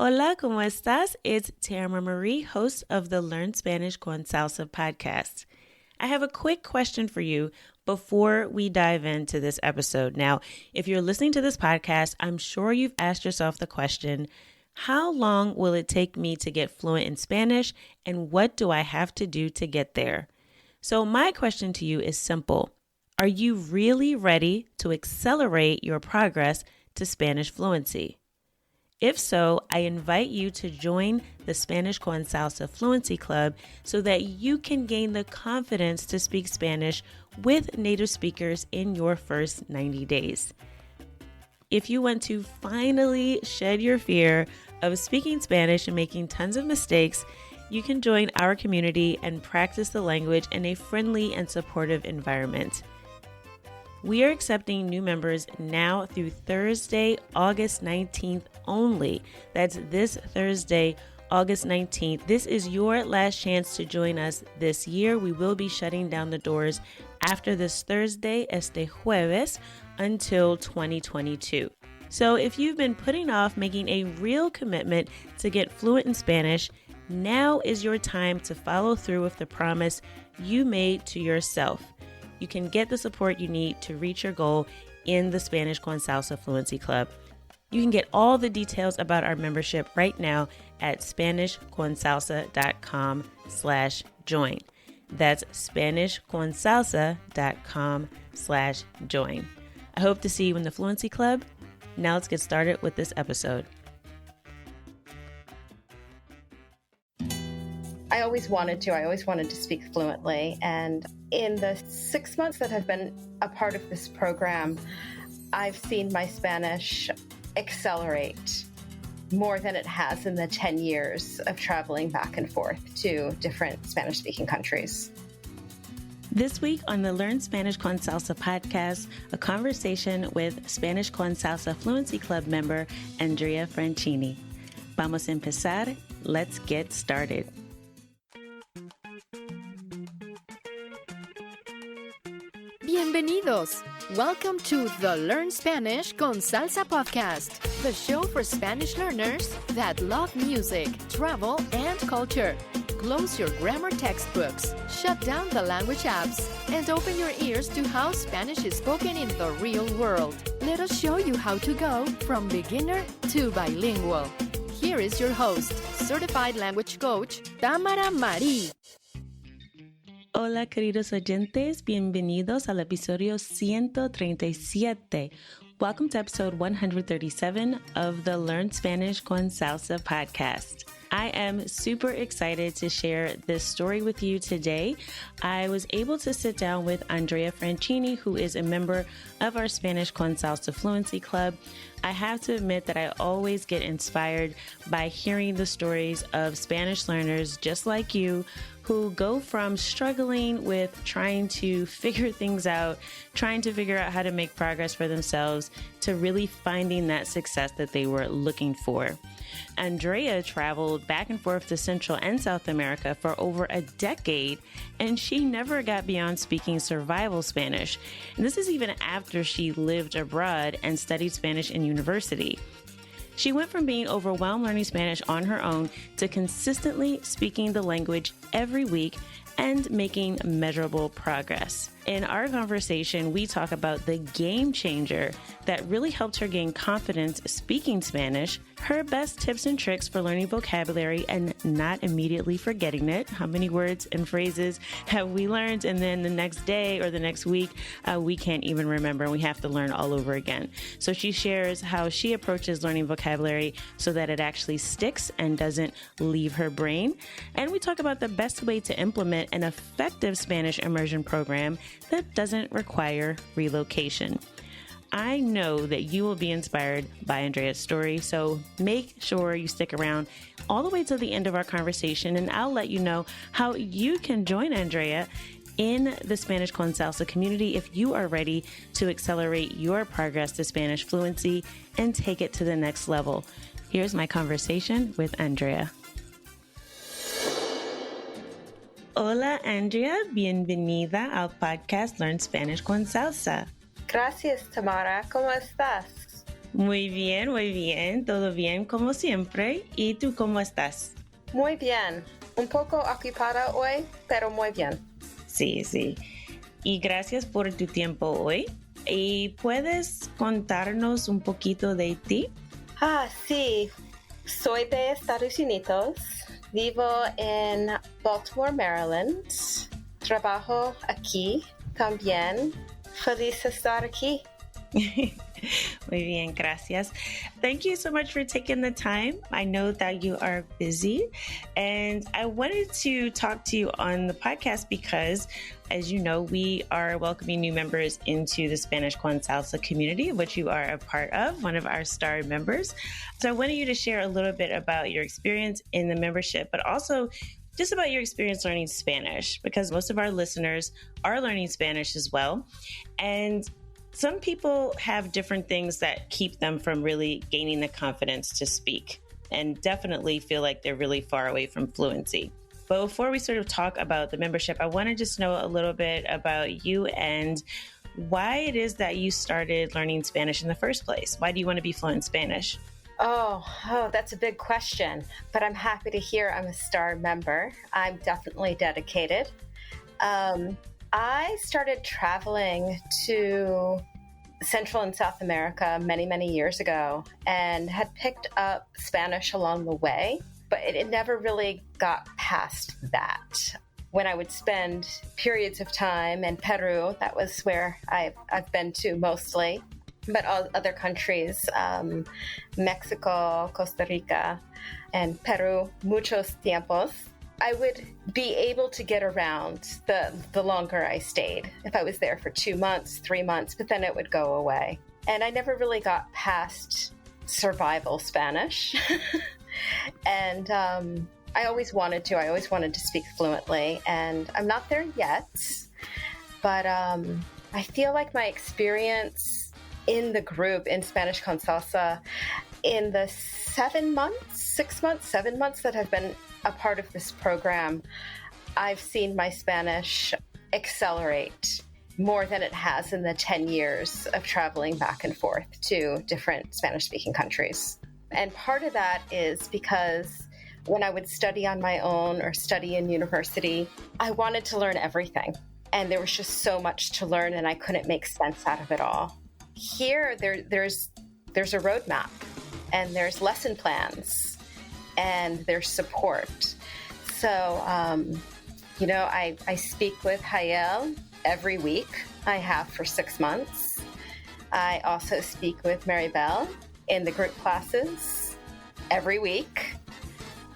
Hola, ¿cómo estás? It's Tamara Marie, host of the Learn Spanish Con Salsa podcast. I have a quick question for you before we dive into this episode. Now, if you're listening to this podcast, I'm sure you've asked yourself the question, how long will it take me to get fluent in Spanish, and what do I have to do to get there? So my question to you is simple. Are you really ready to accelerate your progress to Spanish fluency? If so, I invite you to join the Spanish Con Salsa Fluency Club so that you can gain the confidence to speak Spanish with native speakers in your first 90 days. If you want to finally shed your fear of speaking Spanish and making tons of mistakes, you can join our community and practice the language in a friendly and supportive environment. We are accepting new members now through Thursday, August 19th only. That's this Thursday, August 19th. This is your last chance to join us this year. We will be shutting down the doors after this Thursday, este jueves, until 2022. So if you've been putting off making a real commitment to get fluent in Spanish, now is your time to follow through with the promise you made to yourself. You can get the support you need to reach your goal in the Spanish Con Salsa Fluency Club. You can get all the details about our membership right now at SpanishConSalsa.com/join. That's SpanishConSalsa.com/join. I hope to see you in the Fluency Club. Now let's get started with this episode. I always wanted to speak fluently. And in the 6 months that I've been a part of this program, I've seen my Spanish accelerate more than it has in the 10 years of traveling back and forth to different Spanish-speaking countries. This week on the Learn Spanish Con Salsa podcast, a conversation with Spanish Con Salsa Fluency Club member Andrea Francini. Vamos a empezar. Let's get started. Bienvenidos! Welcome to the Learn Spanish Con Salsa podcast, the show for Spanish learners that love music, travel, and culture. Close your grammar textbooks, shut down the language apps, and open your ears to how Spanish is spoken in the real world. Let us show you how to go from beginner to bilingual. Here is your host, certified language coach, Tamara Marie. Hola, queridos oyentes. Bienvenidos al episodio 137. Welcome to episode 137 of the Learn Spanish Con Salsa podcast. I am super excited to share this story with you today. I was able to sit down with Andrea Francini, who is a member of our Spanish Con Salsa Fluency Club. I have to admit that I always get inspired by hearing the stories of Spanish learners just like you who go from struggling with trying to figure things out, trying to figure out how to make progress for themselves, to really finding that success that they were looking for. Andrea traveled back and forth to Central and South America for over a decade, and she never got beyond speaking survival Spanish. And this is even after she lived abroad and studied Spanish in university. She went from being overwhelmed learning Spanish on her own to consistently speaking the language every week and making measurable progress. In our conversation, we talk about the game changer that really helped her gain confidence speaking Spanish, her best tips and tricks for learning vocabulary and not immediately forgetting it. How many words and phrases have we learned, and then the next day or the next week, we can't even remember, and we have to learn all over again. So she shares how she approaches learning vocabulary so that it actually sticks and doesn't leave her brain. And we talk about the best way to implement an effective Spanish immersion program that doesn't require relocation. I know that you will be inspired by Andrea's story, so make sure you stick around all the way to the end of our conversation, and I'll let you know how you can join Andrea in the Spanish Con Salsa community if you are ready to accelerate your progress to Spanish fluency and take it to the next level. Here's my conversation with Andrea. Hola, Andrea. Bienvenida al podcast Learn Spanish Con Salsa. Gracias, Tamara. ¿Cómo estás? Muy bien, todo bien como siempre. ¿Y tú cómo estás? Muy bien. Un poco ocupada hoy, pero muy bien. Sí. Y gracias por tu tiempo hoy. ¿Y puedes contarnos un poquito de ti? Sí. Soy de Estados Unidos. Vivo en Baltimore, Maryland. Trabajo aquí también. Feliz de estar aquí. Muy bien, gracias. Thank you so much for taking the time. I know that you are busy, and I wanted to talk to you on the podcast because, as you know, we are welcoming new members into the Spanish Con Salsa community, which you are a part of, one of our star members. So I wanted you to share a little bit about your experience in the membership, but also just about your experience learning Spanish, because most of our listeners are learning Spanish as well. And some people have different things that keep them from really gaining the confidence to speak, and definitely feel like they're really far away from fluency. But before we sort of talk about the membership, I want to just know a little bit about you and why it is that you started learning Spanish in the first place. Why do you want to be fluent in Spanish? Oh, that's a big question, but I'm happy to hear I'm a star member. I'm definitely dedicated. I started traveling to Central and South America many, many years ago and had picked up Spanish along the way, but it never really got past that. When I would spend periods of time in Peru, that was where I've been to mostly, but other countries, Mexico, Costa Rica, and Peru, muchos tiempos, I would be able to get around the longer I stayed. If I was there for 2 months, 3 months, but then it would go away. And I never really got past survival Spanish. And I always wanted to speak fluently, and I'm not there yet. But I feel like my experience in the group in Spanish Con Salsa in the 7 months that I've been a part of this program, I've seen my Spanish accelerate more than it has in the 10 years of traveling back and forth to different Spanish-speaking countries. And part of that is because when I would study on my own or study in university, I wanted to learn everything. And there was just so much to learn, and I couldn't make sense out of it all. Here, there's a roadmap, and there's lesson plans, and there's support. So, I speak with Hayel every week. I have for 6 months. I also speak with Maribel in the group classes every week.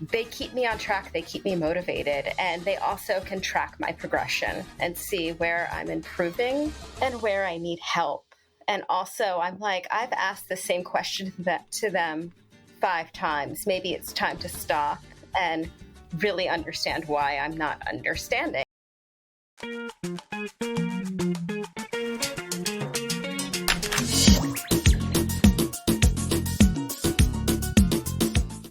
They keep me on track. They keep me motivated. And they also can track my progression and see where I'm improving and where I need help. And also, I'm like, I've asked the same question to them 5 times. Maybe it's time to stop and really understand why I'm not understanding.